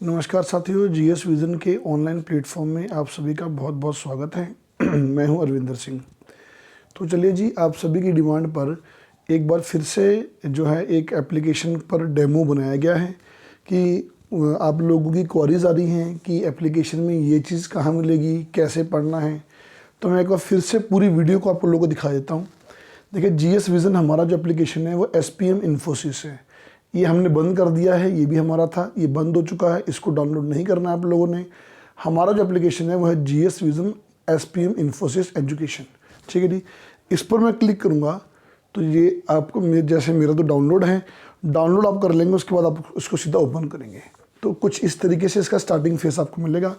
नमस्कार साथियों, GS vision के ऑनलाइन प्लेटफॉर्म में आप सभी का बहुत बहुत स्वागत है। मैं हूं अरविंदर सिंह। तो चलिए जी, आप सभी की डिमांड पर एक बार फिर से जो है एक एप्लीकेशन पर डेमो बनाया गया है कि आप लोगों की क्वारीज आ रही हैं कि एप्लीकेशन में ये चीज़ कहाँ मिलेगी, कैसे पढ़ना है। तो मैं एक बार फिर से पूरी वीडियो को आप लोगों को दिखा देता हूँ। देखिए, जीएस विज़न हमारा जो एप्लीकेशन है वो SPM इन्फोसिस है। ये हमने बंद कर दिया है, ये भी हमारा था, ये बंद हो चुका है, इसको डाउनलोड नहीं करना है आप लोगों ने। हमारा जो एप्लीकेशन है वो है GS vision SPM Infosys education. ठीक है जी, इस पर मैं क्लिक करूँगा तो ये आपको जैसे मेरा तो डाउनलोड है, डाउनलोड आप कर लेंगे, उसके बाद आप उसको सीधा ओपन करेंगे तो कुछ इस तरीके से इसका स्टार्टिंग फेस आपको मिलेगा।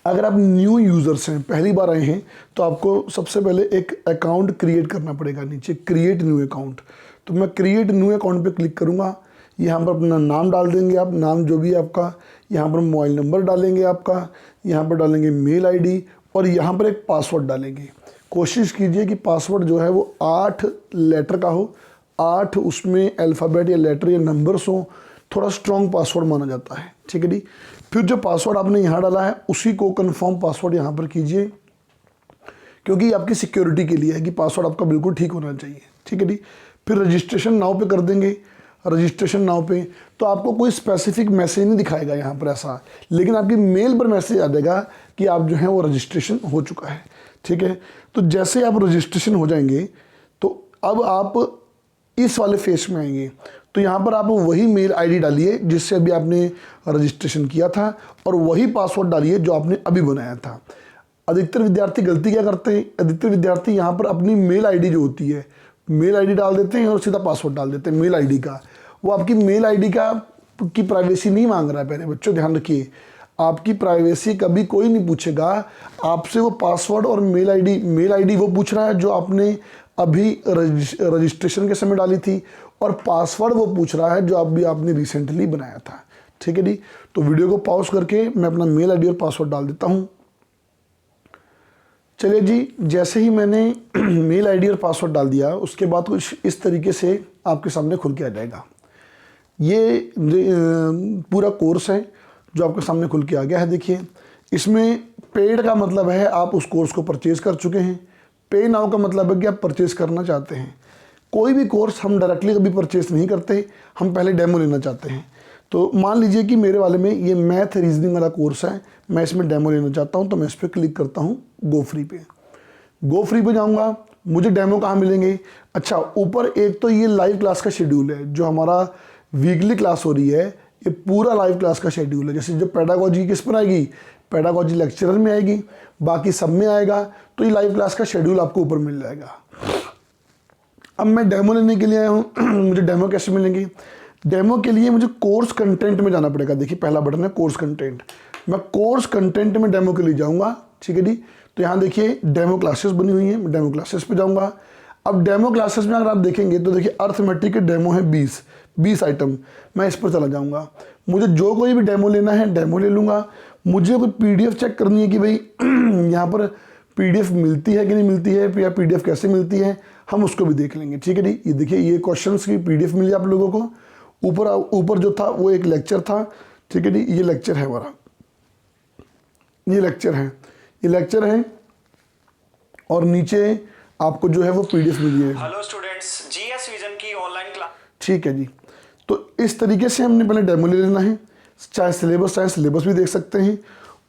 अगर आप न्यू यूज़र्स हैं, पहली बार आए हैं, तो आपको सबसे पहले एक अकाउंट क्रिएट करना पड़ेगा। नीचे क्रिएट न्यू अकाउंट, तो मैं क्रिएट न्यू अकाउंट पे क्लिक करूँगा। यहाँ पर अपना नाम डाल देंगे आप, नाम जो भी आपका, यहाँ पर मोबाइल नंबर डालेंगे आपका, यहाँ पर डालेंगे मेल आईडी और यहाँ पर एक पासवर्ड डालेंगे। कोशिश कीजिए कि पासवर्ड जो है वो 8 लेटर का हो, 8 उसमें अल्फ़ाबेट या लेटर या नंबर्स हो, थोड़ा स्ट्रॉन्ग पासवर्ड माना जाता है। ठीक है जी, फिर जो पासवर्ड आपने यहाँ डाला है उसी को कंफर्म पासवर्ड यहाँ पर कीजिए, क्योंकि ये आपकी सिक्योरिटी के लिए है कि पासवर्ड आपका बिल्कुल ठीक होना चाहिए। ठीक है जी, फिर रजिस्ट्रेशन नाउ पे कर देंगे। रजिस्ट्रेशन नाउ पे तो आपको कोई स्पेसिफिक मैसेज नहीं दिखाएगा यहाँ पर ऐसा, लेकिन आपकी मेल पर मैसेज आ जाएगा कि आप जो है वो रजिस्ट्रेशन हो चुका है। ठीक है, तो जैसे आप रजिस्ट्रेशन हो जाएंगे तो अब आप इस वाले फेस में आएंगे। तो यहाँ पर आप वही मेल आईडी डालिए जिससे अभी आपने रजिस्ट्रेशन किया था और वही पासवर्ड डालिए जो आपने अभी बनाया था। अधिकतर विद्यार्थी गलती क्या करते हैं, अधिकतर विद्यार्थी यहाँ पर अपनी मेल आईडी जो होती है, मेल आईडी डाल देते हैं और सीधा पासवर्ड डाल देते हैं मेल आईडी का। वो आपकी मेल आईडी की प्राइवेसी नहीं मांग रहा है। पहले बच्चों ध्यान रखिए, आपकी प्राइवेसी कभी कोई नहीं पूछेगा आपसे। वो पासवर्ड और मेल आईडी वो पूछ रहा है जो आपने अभी रजिस्ट्रेशन के समय डाली थी, और पासवर्ड वो पूछ रहा है जो अभी आपने रिसेंटली बनाया था। ठीक है जी, तो वीडियो को पॉज करके मैं अपना मेल आईडी और पासवर्ड डाल देता हूँ। चलिए जी, जैसे ही मैंने मेल आईडी और पासवर्ड डाल दिया, उसके बाद कुछ इस तरीके से आपके सामने खुल के आ जाएगा। ये पूरा कोर्स है जो आपके सामने खुल के आ गया है। देखिए, इसमें पेड का मतलब है आप उस कोर्स को परचेज़ कर चुके हैं। पे नाउ का मतलब है कि आप परचेज़ करना चाहते हैं। कोई भी कोर्स हम डायरेक्टली कभी परचेज़ नहीं करते, हम पहले डेमो लेना चाहते हैं। तो मान लीजिए कि मेरे वाले में ये मैथ रीजनिंग वाला कोर्स है, मैं इसमें डेमो लेना चाहता हूँ, तो मैं इस पर क्लिक करता हूँ गो फ्री पे। गो फ्री पे जाऊँगा, मुझे डेमो कहाँ मिलेंगे? अच्छा, ऊपर एक तो ये लाइव क्लास का शेड्यूल है, जो हमारा वीकली क्लास हो रही है, ये पूरा लाइव क्लास का शेड्यूल है। जैसे जो पेडागोजी किस पर आएगी, पेडागोजी लेक्चरर में आएगी, बाकी सब में आएगा। तो ये लाइव क्लास का शेड्यूल आपको ऊपर मिल जाएगा। अब मैं डेमो लेने के लिए आया हूँ। मुझे डेमो कैसे मिलेंगे? डेमो के लिए मुझे कोर्स कंटेंट में जाना पड़ेगा। देखिए, पहला बटन है कोर्स कंटेंट। मैं कोर्स कंटेंट में डेमो के लिए जाऊँगा। ठीक है जी, तो यहाँ देखिए डेमो क्लासेस बनी हुई हैं, मैं डेमो क्लासेस पे जाऊँगा। अब डेमो क्लासेस में अगर आप देखेंगे तो देखिए अर्थमेटिक के डेमो है 20 आइटम। मैं इस पर चला जाऊँगा। मुझे जो कोई भी डेमो लेना है डेमो ले लूँगा। मुझे कोई PDF चेक करनी है कि भाई यहाँ पर PDF मिलती है कि नहीं मिलती है, या PDF कैसे मिलती है, हम उसको भी देख लेंगे। ठीक है जी, ये देखिए ये क्वेश्चंस की PDF मिली आप लोगों को। ऊपर जो था वो एक लेक्चर था। ठीक है जी, ये लेक्चर है हमारा, ये लेक्चर है और नीचे आपको जो है वो PDF मिली है। हेलो स्टूडेंट्स, जीएस विजन की ऑनलाइन क्लास। ठीक है जी, तो इस तरीके से हमने पहले डेमो ले लेना है। चाहे सिलेबस भी देख सकते हैं।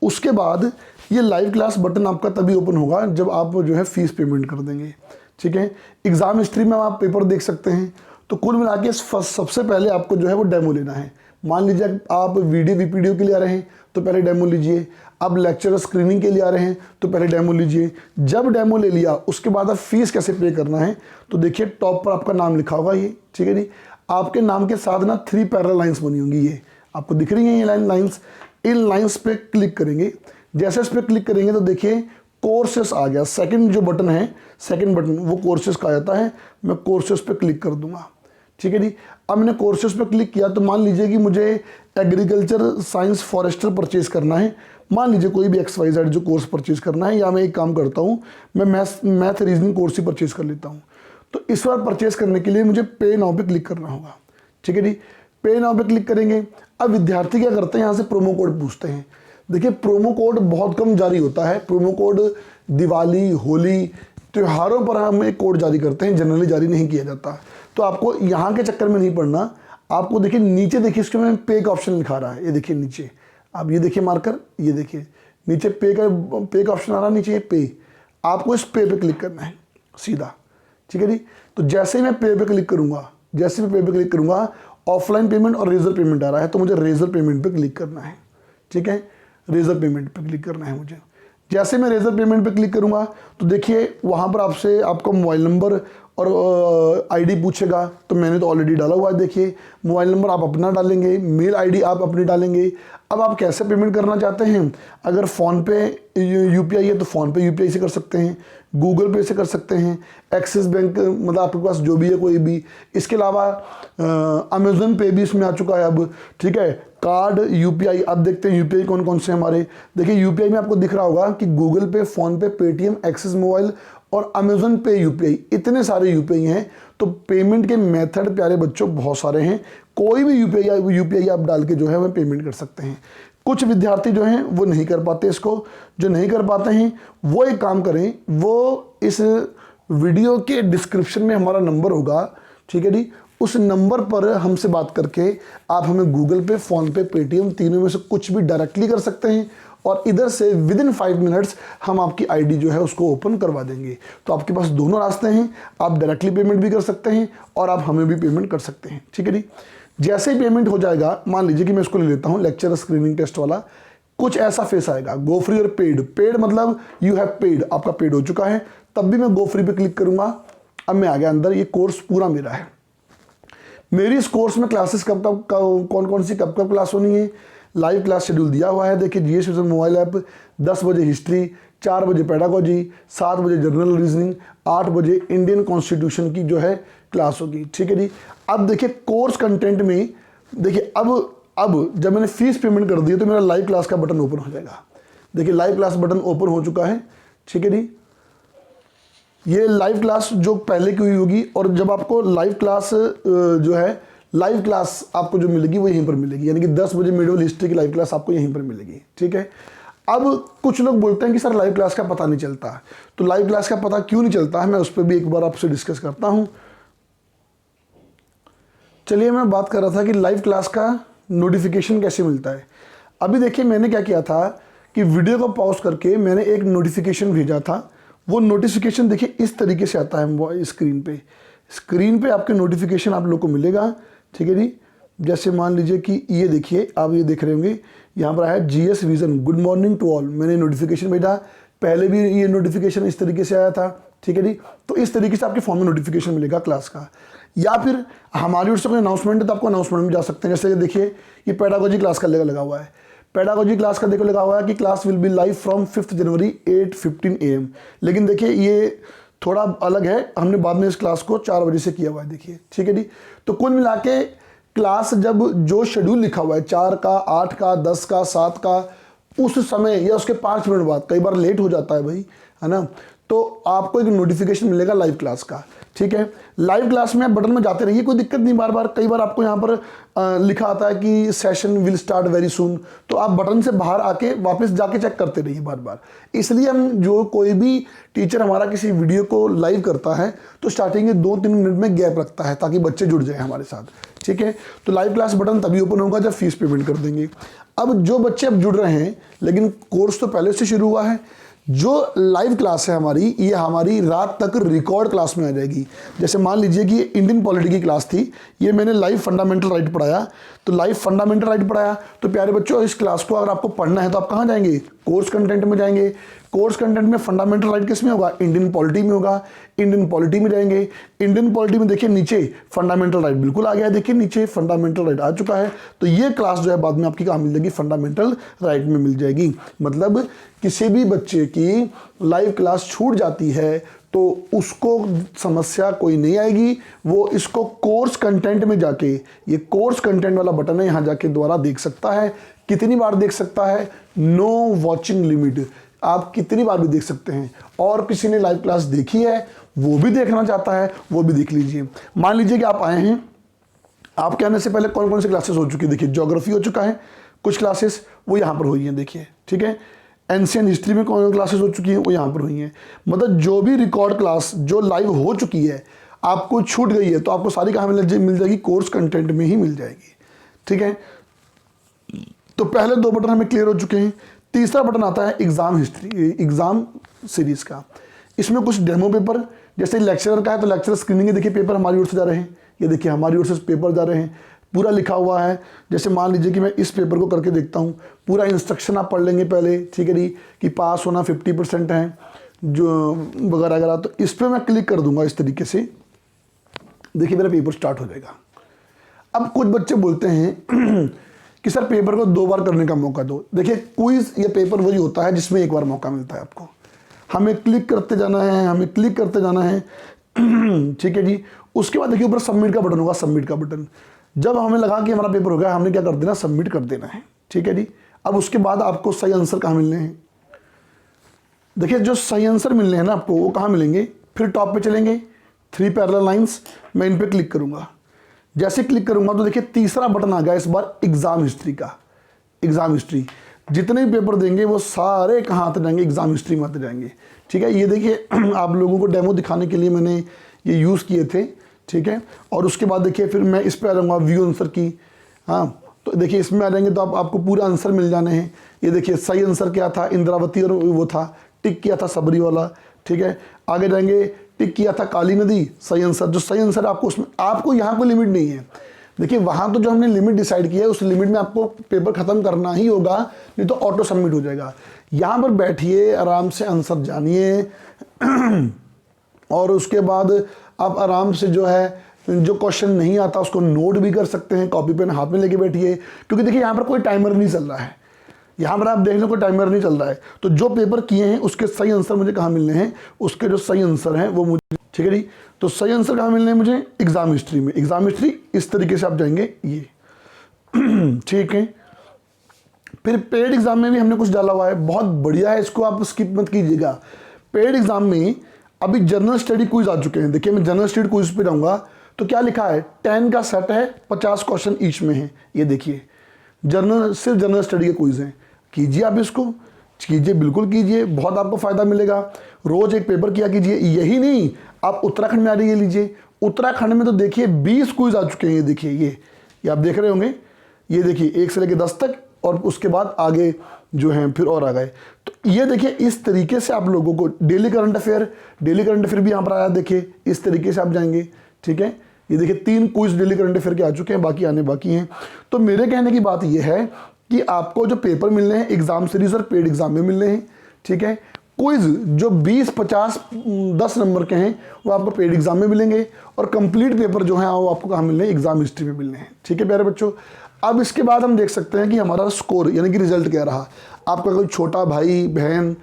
उसके बाद ये लाइव क्लास बटन आपका तभी ओपन होगा जब आप जो है फीस पेमेंट कर देंगे। ठीक है, एग्जाम हिस्ट्री में आप पेपर देख सकते हैं। तो कुल मिला के सबसे पहले आपको जो है वो डेमो लेना है। मान लीजिए आप वीडियो के लिए आ रहे हैं तो पहले डेमो लीजिए। अब लेक्चर स्क्रीनिंग के लिए आ रहे हैं तो पहले डेमो लीजिए। जब डेमो ले लिया उसके बाद आप फीस कैसे पे करना है, तो देखिए टॉप पर आपका नाम लिखा होगा ये। ठीक है जी, आपके नाम के साथ ना 3 पैरेलल लाइंस बनी होंगी, ये आपको दिख रही हैं ये लाइंस। इन लाइंस पे क्लिक करेंगे। जैसे इस पर क्लिक करेंगे तो देखिए कोर्सेस आ गया। सेकंड जो बटन है, सेकंड बटन वो कोर्सेस का आता है। मैं कोर्सेस पे क्लिक कर दूंगा। ठीक है जी, अब मैंने कोर्सेस पे क्लिक किया तो मान लीजिए कि मुझे एग्रीकल्चर साइंस फॉरेस्टर परचेज करना है। मान लीजिए कोई भी XYZ जो कोर्स परचेज करना है, या मैं एक काम करता हूँ, मैं मैथ रीजनिंग कोर्स ही परचेज कर लेता हूँ। तो इस बार परचेज करने के लिए मुझे पे नाउ पे क्लिक करना होगा। ठीक है जी, पे नाउ पे क्लिक करेंगे। अब विद्यार्थी क्या करते हैं, यहाँ से प्रोमो कोड पूछते हैं। देखिए प्रोमो कोड बहुत कम जारी होता है। प्रोमो कोड दिवाली, होली, त्योहारों पर हम एक कोड जारी करते हैं, जनरली जारी नहीं किया जाता। तो आपको यहाँ के चक्कर में नहीं पड़ना। आपको देखिए नीचे देखिए इसके में पे का ऑप्शन लिखा रहा है, ये देखिए नीचे, आप ये देखिए मार्कर, ये देखिए नीचे पे का ऑप्शन आ रहा है, नीचे ये पे, आपको इस पे क्लिक करना है सीधा, ठीक है जी। तो जैसे ही मैं पे क्लिक करूँगा, जैसे मैं पे पे क्लिक करूँगा, ऑफलाइन पेमेंट और रेजर पेमेंट आ रहा है, तो मुझे रेजर पेमेंट पे क्लिक करना है, ठीक है। रेजर पेमेंट पे क्लिक करना है मुझे। जैसे मैं रेजर पेमेंट पे क्लिक करूँगा तो देखिए वहाँ पर आपसे आपका मोबाइल नंबर और आईडी पूछेगा, तो मैंने तो ऑलरेडी डाला हुआ है। देखिए मोबाइल नंबर आप अपना डालेंगे, मेल आईडी आप अपनी डालेंगे। अब आप कैसे पेमेंट करना चाहते हैं, अगर फ़ोनपे यूपीआई है तो फ़ोनपे यूपीआई से कर सकते हैं, गूगल पे से कर सकते हैं, एक्सिस बैंक मतलब आपके पास जो भी है कोई भी। इसके अलावा अमेज़न पे भी इसमें आ चुका है अब, ठीक है। कार्ड, यूपीआई, अब देखते हैं यूपीआई कौन कौन से हमारे। देखिए यूपीआई में आपको दिख रहा होगा कि गूगल पे, फ़ोनपे, पेटीएम, एक्सिस मोबाइल और अमेज़न पे यूपीआई, इतने सारे यूपीआई हैं। तो पेमेंट के मेथड प्यारे बच्चों बहुत सारे हैं, कोई भी यूपीआई आप डाल के जो है वह पेमेंट कर सकते हैं। कुछ विद्यार्थी जो हैं वो नहीं कर पाते इसको, जो नहीं कर पाते हैं वो एक काम करें, वो इस वीडियो के डिस्क्रिप्शन में हमारा नंबर होगा, ठीक है जी। उस नंबर पर हमसे बात करके आप हमें गूगल पे, फ़ोनपे, पेटीएम तीनों में से कुछ भी डायरेक्टली कर सकते हैं और इधर से विदिन 5 मिनट्स हम आपकी आईडी जो है उसको ओपन करवा देंगे। तो आपके पास दोनों रास्ते हैं, आप डायरेक्टली पेमेंट भी कर सकते हैं और आप हमें भी पेमेंट कर सकते हैं, ठीक है जी। जैसे ही पेमेंट हो जाएगा, मान लीजिए कि मैं इसको ले लेता हूँ लेक्चर स्क्रीनिंग टेस्ट वाला, कुछ ऐसा फेस आएगा, गो फ्री और पेड। पेड मतलब यू हैव पेड, आपका पेड हो चुका है। तब भी मैं गो फ्री पे क्लिक करूंगा। अब मैं आ गया अंदर, ये कोर्स पूरा मेरा है। मेरी इस कोर्स में क्लासेस कब कौन सी कब क्लास होनी है, लाइव क्लास शेड्यूल दिया हुआ है। देखिए जीएस विजन मोबाइल ऐप 10 बजे हिस्ट्री, 4 बजे पेडागोजी, 7 बजे जनरल रीजनिंग, 8 बजे इंडियन कॉन्स्टिट्यूशन की जो है क्लास होगी, ठीक है जी। अब देखिए कोर्स कंटेंट में देखिए अब जब मैंने फीस पेमेंट कर दी तो मेरा लाइव क्लास का बटन ओपन हो जाएगा। देखिए लाइव क्लास बटन ओपन हो चुका है, ठीक है जी। ये लाइव क्लास जो पहले की हुई होगी, और जब आपको लाइव क्लास जो है लाइव क्लास आपको जो मिलेगी वो यहीं पर मिलेगी, यानी कि 10 बजे मेडिवल हिस्ट्री की लाइव क्लास आपको यहीं पर मिलेगी, ठीक है। अब कुछ लोग बोलते हैं कि सर लाइव क्लास का पता नहीं चलता, तो लाइव क्लास का पता क्यों नहीं चलता है, मैं उस पर भी एक बार आपसे डिस्कस करता हूं। चलिए, मैं बात कर रहा था कि लाइव क्लास का नोटिफिकेशन कैसे मिलता है। अभी देखिए मैंने क्या किया था कि वीडियो को पॉज करके मैंने एक नोटिफिकेशन भेजा था। वो नोटिफिकेशन देखिए इस तरीके से आता है स्क्रीन पे आपके नोटिफिकेशन आप लोग को मिलेगा, ठीक है जी। जैसे मान लीजिए कि ये देखिए, आप ये देख रहे होंगे यहाँ पर आया GS Vision good morning to all, मैंने नोटिफिकेशन भेजा। पहले भी ये नोटिफिकेशन इस तरीके से आया था, ठीक है जी। तो इस तरीके से आपके फोन में नोटिफिकेशन मिलेगा क्लास का। या फिर हमारी ओर से कोई अनाउंसमेंट है तो आपको अनाउंसमेंट में जा सकते हैं। जैसे देखिए ये पेडागोजी क्लास का लगा हुआ है, पेडागोजी क्लास का देखो लगा हुआ है कि class will be live from 5 January 8:15 AM। लेकिन देखिए ये थोड़ा अलग है, हमने बाद में इस क्लास को 4 बजे से किया हुआ है, देखिए, ठीक है जी। तो कुल मिला के क्लास जब जो शेड्यूल लिखा हुआ है 4 का, 8 का, 10 का, 7 का, उस समय या उसके 5 मिनट बाद, कई बार लेट हो जाता है भाई, है ना, तो आपको एक नोटिफिकेशन मिलेगा लाइव क्लास का, ठीक है। लाइव क्लास में आप बटन में जाते रहिए, कोई दिक्कत नहीं। बार बार कई बार आपको यहाँ पर लिखा आता है कि session will start very soon, तो आप बटन से बाहर आके वापस जाके चेक करते रहिए बार बार। इसलिए हम जो कोई भी टीचर हमारा किसी वीडियो को लाइव करता है तो स्टार्टिंग के 2-3 मिनट में गैप रखता है ताकि बच्चे जुड़ जाए हमारे साथ, ठीक है। तो लाइव क्लास बटन तभी ओपन होगा जब फीस पेमेंट कर देंगे। अब जो बच्चे अब जुड़ रहे हैं, लेकिन कोर्स तो पहले से शुरू हुआ है, जो लाइव क्लास है हमारी, ये हमारी रात तक रिकॉर्ड क्लास में आ जाएगी। जैसे मान लीजिए कि इंडियन पॉलिटी की क्लास थी, ये मैंने लाइव फंडामेंटल राइट पढ़ाया, तो लाइव फंडामेंटल राइट पढ़ाया तो प्यारे बच्चों इस क्लास को अगर आपको पढ़ना है तो आप कहाँ जाएंगे, कोर्स कंटेंट में जाएंगे। कोर्स कंटेंट में फंडामेंटल राइट किस में होगा, इंडियन पॉलिटी में होगा, इंडियन पॉलिटी में जाएंगे। इंडियन पॉलिटी में देखिए नीचे फंडामेंटल राइट बिल्कुल आ गया, देखिए नीचे फंडामेंटल राइट आ चुका है। तो ये क्लास जो है बाद में आपकी कहाँ मिल जाएगी, फंडामेंटल राइट में मिल जाएगी। मतलब किसी भी बच्चे की लाइव क्लास छूट जाती है तो उसको समस्या कोई नहीं आएगी, वो इसको कोर्स कंटेंट में जाके, ये कोर्स कंटेंट वाला बटन है, यहाँ जाके दोबारा देख सकता है। कितनी बार देख सकता है, नो वॉचिंग लिमिट, आप कितनी बार भी देख सकते हैं। और किसी ने लाइव क्लास देखी है, वो भी देखना चाहता है, वो भी देख लीजिए। मान लीजिए कि आप आए हैं, आपके आने से पहले कौन कौन सी क्लासेस हो चुकी है, देखिए ज्योग्राफी हो चुका है, कुछ क्लासेस वो यहाँ पर हुई हैं, देखिए ठीक है। एंशियंट हिस्ट्री में कौन कौन क्लासेस हो चुकी हैं, वो यहाँ पर हुई हैं। मतलब जो भी रिकॉर्ड क्लास जो लाइव हो चुकी है, आपको छूट गई है तो आपको सारी कहाँ मिल जाएगी, कोर्स कंटेंट में ही मिल जाएगी, ठीक है। तो पहले 2 बटन हमें क्लियर हो चुके हैं। तीसरा बटन आता है एग्जाम हिस्ट्री, एग्जाम सीरीज का। इसमें कुछ डेमो पेपर, जैसे लेक्चरर का है तो लेक्चरर स्क्रीनिंग, देखिए पेपर हमारी ओर से जा रहे हैं, ये देखिए हमारी ओर से पेपर जा रहे हैं, पूरा लिखा हुआ है। जैसे मान लीजिए कि मैं इस पेपर को करके देखता हूँ, पूरा इंस्ट्रक्शन आप पढ़ लेंगे पहले, ठीक है जी, कि पास होना 50% है जो वगैरह वगैरह। तो इस पर मैं क्लिक कर दूंगा इस तरीके से, देखिए मेरा पेपर स्टार्ट हो जाएगा। अब कुछ बच्चे बोलते हैं कि सर पेपर को 2 बार करने का मौका दो। देखिए क्विज या पेपर वही होता है जिसमें 1 बार मौका मिलता है आपको, हमें क्लिक करते जाना है, हमें क्लिक करते जाना है ठीक है जी। उसके बाद देखिए ऊपर सबमिट का बटन होगा, सबमिट का बटन। जब हमें लगा कि हमारा पेपर हो गया, हमने क्या कर देना, सबमिट कर देना है, ठीक है जी। अब उसके बाद आपको सही आंसर कहाँ मिलने हैं, देखिए जो सही आंसर मिलने हैं ना आपको, वो कहाँ मिलेंगे, फिर टॉप पे चलेंगे, 3 पैरेलल लाइंस, मैं इन पे क्लिक करूंगा। जैसे क्लिक करूंगा तो देखिए तीसरा बटन आ गया इस बार एग्जाम हिस्ट्री का। एग्जाम हिस्ट्री, जितने भी पेपर देंगे वो सारे कहाँ आते जाएंगे, एग्जाम हिस्ट्री में आते जाएंगे, ठीक है। ये देखिए आप लोगों को डेमो दिखाने के लिए मैंने ये यूज़ किए थे, ठीक है। और उसके बाद देखिए फिर मैं इस पर आ जाऊँगा व्यू आंसर की, हाँ तो देखिए इसमें आ जाएंगे तो आपको पूरा आंसर मिल जाने हैं। ये देखिए सही आंसर क्या था, इंद्रावती, और वो था टिक किया था सबरी वाला, ठीक है। आगे जाएंगे, टिक किया था काली नदी, सही आंसर। जो सही आंसर आपको उसमें, आपको यहाँ कोई लिमिट नहीं है, देखिए वहाँ तो जो हमने लिमिट डिसाइड किया है उस लिमिट में आपको पेपर खत्म करना ही होगा, नहीं तो ऑटो सबमिट हो जाएगा। यहाँ पर बैठिए, आराम से आंसर जानिए और उसके बाद आप आराम से जो है, जो क्वेश्चन नहीं आता उसको नोट भी कर सकते हैं, कॉपी पेन हाथ में लेके बैठिए, क्योंकि देखिए यहाँ पर कोई टाइमर नहीं चल रहा है, यहाँ पर आप देख लो कोई टाइमर नहीं चल रहा है। तो जो पेपर किए हैं उसके सही आंसर मुझे कहाँ मिलने हैं, उसके जो सही आंसर हैं वो मुझे, ठीक है जी। तो सही आंसर कहाँ मिलने हैं मुझे, एग्जाम हिस्ट्री में। एग्जाम हिस्ट्री इस तरीके से आप जाएंगे ये ठीक है। फिर पेड एग्जाम में भी हमने कुछ डाला हुआ है, बहुत बढ़िया है, इसको आप स्किप मत कीजिएगा। पेड एग्जाम में अभी जनरल स्टडी क्विज आ चुके हैं, देखिए मैं जनरल स्टडी क्विज पे जाऊंगा तो क्या लिखा है, 10 का सेट है, 50 क्वेश्चन ईच में है। ये देखिए जनरल, सिर्फ जनरल स्टडी के क्विज हैं, कीजिए आप इसको, कीजिए बिल्कुल कीजिए, बहुत आपको फायदा मिलेगा। रोज एक पेपर किया कीजिए। यही नहीं, आप उत्तराखंड में आ रही है लीजिए, उत्तराखंड में तो देखिए 20 क्विज आ चुके हैं। ये देखिए ये आप देख रहे होंगे, ये देखिए 1 से लेकर 10 तक, और उसके बाद आगे जो हैं फिर और आ गए। तो ये देखिए इस तरीके से आप लोगों को डेली करंट अफेयर भी यहाँ पर आया, देखिए इस तरीके से आप जाएंगे, ठीक है। ये देखिए 3 क्विज डेली करंट अफेयर के आ चुके हैं, बाकी आने बाकी हैं। तो मेरे कहने की बात ये है कि आपको जो पेपर मिलने हैं एग्जाम सीरीज और पेड एग्जाम में मिलने हैं, ठीक है। क्विज जो 20, 50, 10 नंबर के हैं वो आपको पेड एग्जाम में मिलेंगे, और कंप्लीट पेपर जो है वो आपको कहाँ मिलने हैं, एग्जाम हिस्ट्री में मिलने हैं, ठीक है प्यारे बच्चों। अब इसके बाद हम देख सकते हैं कि हमारा स्कोर यानी कि रिजल्ट क्या रहा। आपका कोई छोटा भाई बहन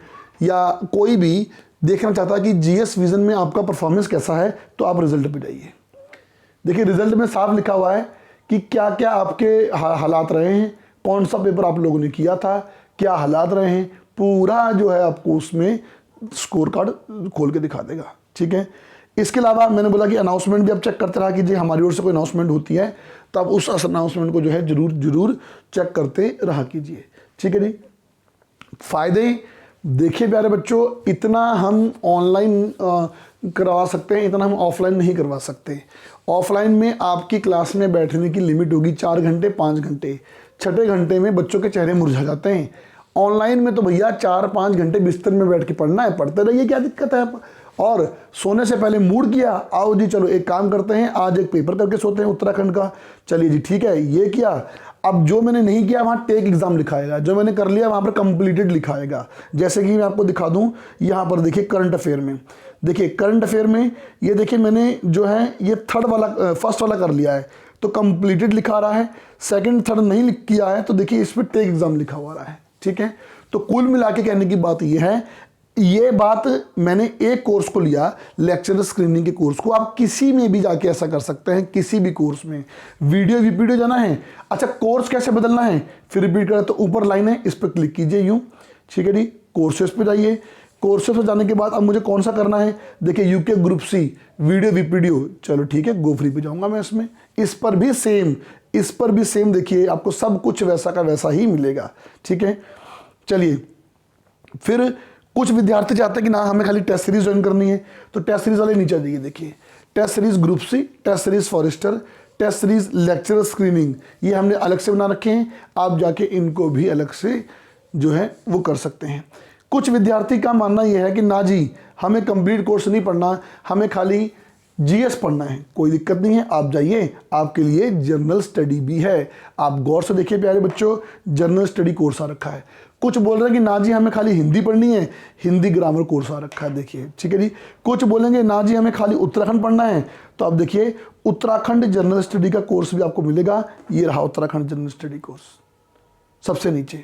या कोई भी देखना चाहता है कि जीएस विजन में आपका परफॉर्मेंस कैसा है, तो आप रिजल्ट पे जाइए। देखिए रिजल्ट में साफ लिखा हुआ है कि क्या क्या आपके हालात रहे हैं, कौन सा पेपर आप लोगों ने किया था, क्या हालात रहे हैं, पूरा जो है आपको उसमें स्कोर कार्ड खोल के दिखा देगा, ठीक है। इसके अलावा मैंने बोला कि अनाउंसमेंट भी आप चेक करते रहा कीजिए, हमारी ओर से कोई अनाउंसमेंट होती है तो आप उस अनाउंसमेंट को जो है जरूर चेक करते रहा कीजिए, ठीक है जी। फायदे देखिए प्यारे बच्चों, इतना हम ऑनलाइन करवा सकते हैं, इतना हम ऑफलाइन नहीं करवा सकते। ऑफलाइन में आपकी क्लास में बैठने की लिमिट होगी 4 घंटे 5 घंटे, 6ठे घंटे में बच्चों के चेहरे मुरझा जाते हैं। ऑनलाइन में तो भैया 4-5 घंटे बिस्तर में बैठ के पढ़ना है, पढ़ते रहिए, क्या दिक्कत है। और सोने से पहले मूड किया, आओ जी चलो एक काम करते हैं, आज एक पेपर करके सोते हैं उत्तराखंड का, चलिए जी ठीक है, ये किया। अब जो मैंने नहीं किया वहाँ टेक एग्जाम लिखाएगा, जो मैंने कर लिया वहाँ पर कंप्लीटेड लिखाएगा। जैसे कि मैं आपको दिखा दूँ, यहाँ पर देखिए करंट अफेयर में, देखिए करंट अफेयर में ये देखिए मैंने जो है ये फर्स्ट वाला कर लिया है तो कंप्लीटेड लिखा रहा है, सेकंड थर्ड नहीं किया है तो देखिए इस पर टेक एग्जाम लिखा हुआ रहा है, ठीक है। तो कुल मिला के कहने की बात ये है, ये बात मैंने एक कोर्स को लिया, लेक्चर स्क्रीनिंग के कोर्स को, आप किसी में भी जाके ऐसा कर सकते हैं, किसी भी कोर्स में। वीडियो जाना है, अच्छा कोर्स कैसे बदलना है, फिर रिपीट करें तो ऊपर लाइन है, इस पर क्लिक कीजिए यूं, ठीक है जी। कोर्सेस पे जाइए, कोर्सेज पर जाने के बाद अब मुझे कौन सा करना है, देखिए UK group C video video, चलो ठीक है, गो फ्री पे जाऊंगा मैं इसमें। इस पर भी सेम देखिए आपको सब कुछ वैसा का वैसा ही मिलेगा, ठीक है। चलिए फिर कुछ विद्यार्थी चाहते हैं कि ना हमें खाली टेस्ट सीरीज ज्वाइन करनी है, तो टेस्ट सीरीज वाले नीचे जाइए, देखिए test series group C, test series forester, test series lecturer screening, ये हमने अलग से बना रखे हैं, आप जाके इनको भी अलग से जो है वो कर सकते हैं। कुछ विद्यार्थी का मानना यह है कि ना जी हमें कंप्लीट कोर्स नहीं पढ़ना, हमें खाली जीएस पढ़ना है, कोई दिक्कत नहीं है, आप जाइए, आपके लिए जनरल स्टडी भी है। आप गौर से देखिए प्यारे बच्चों, जनरल स्टडी कोर्स आ रखा है। कुछ बोल रहे हैं कि ना जी हमें खाली हिंदी पढ़नी है, हिंदी ग्रामर कोर्स आ रखा है, देखिए ठीक है जी। कुछ बोलेंगे ना जी हमें खाली उत्तराखंड पढ़ना है, तो आप देखिए उत्तराखंड जनरल स्टडी का कोर्स भी आपको मिलेगा, ये रहा उत्तराखंड जनरल स्टडी कोर्स सबसे नीचे,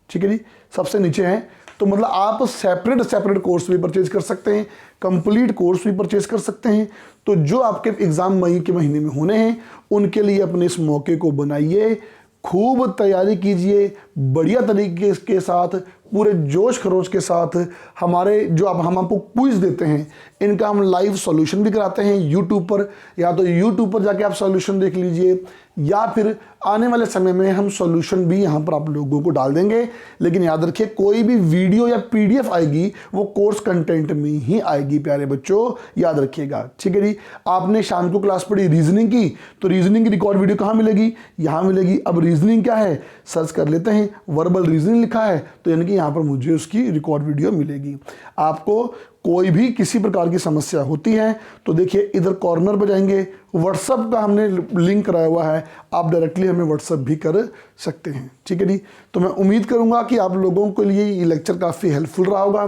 ठीक है जी, सबसे नीचे है। तो मतलब आप सेपरेट कोर्स भी परचेज कर सकते हैं, कंप्लीट कोर्स भी परचेज कर सकते हैं। तो जो आपके एग्ज़ाम मई के महीने में होने हैं उनके लिए अपने इस मौके को बनाइए, खूब तैयारी कीजिए, बढ़िया तरीके के साथ, पूरे जोश खरोश के साथ। हमारे जो हम आपको क्विज देते हैं इनका हम लाइव सॉल्यूशन भी कराते हैं यूट्यूब पर, या तो यूट्यूब पर जाके आप सॉल्यूशन देख लीजिए, या फिर आने वाले समय में हम सॉल्यूशन भी यहाँ पर आप लोगों को डाल देंगे। लेकिन याद रखिए कोई भी वीडियो या पीडीएफ आएगी वो कोर्स कंटेंट में ही आएगी प्यारे बच्चों, याद रखिएगा, ठीक है जी। आपने शाम को क्लास पढ़ी रीजनिंग की, तो रीजनिंग की रिकॉर्ड वीडियो कहाँ मिलेगी, यहाँ मिलेगी। अब रीजनिंग क्या है सर्च कर लेते हैं, वर्बल रीजनिंग लिखा है तो यानी कि यहाँ पर मुझे उसकी रिकॉर्ड वीडियो मिलेगी। आपको कोई भी किसी प्रकार की समस्या होती है तो देखिए इधर कॉर्नर पर जाएंगे, व्हाट्सएप का हमने लिंक कराया हुआ है, आप डायरेक्टली हमें व्हाट्सएप भी कर सकते हैं, ठीक है जी। तो मैं उम्मीद करूंगा कि आप लोगों के लिए ये लेक्चर काफ़ी हेल्पफुल रहा होगा।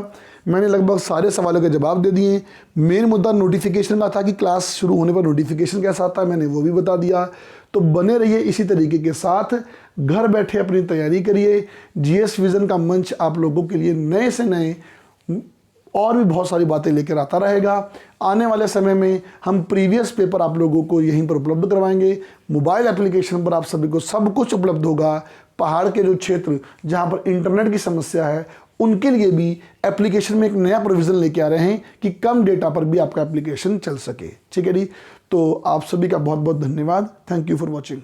मैंने लगभग सारे सवालों के जवाब दे दिए। मेन मुद्दा नोटिफिकेशन का था कि क्लास शुरू होने पर नोटिफिकेशन कैसा आता है, मैंने वो भी बता दिया। तो बने रहिए इसी तरीके के साथ, घर बैठे अपनी तैयारी करिए। जीएस विजन का मंच आप लोगों के लिए नए से नए और भी बहुत सारी बातें लेकर आता रहेगा। आने वाले समय में हम प्रीवियस पेपर आप लोगों को यहीं पर उपलब्ध करवाएंगे। मोबाइल एप्लीकेशन पर आप सभी को सब कुछ उपलब्ध होगा। पहाड़ के जो क्षेत्र जहां पर इंटरनेट की समस्या है उनके लिए भी एप्लीकेशन में एक नया प्रोविज़न लेके आ रहे हैं कि कम डेटा पर भी आपका एप्लीकेशन चल सके, ठीक है जी। तो आप सभी का बहुत बहुत धन्यवाद। Thank you for watching.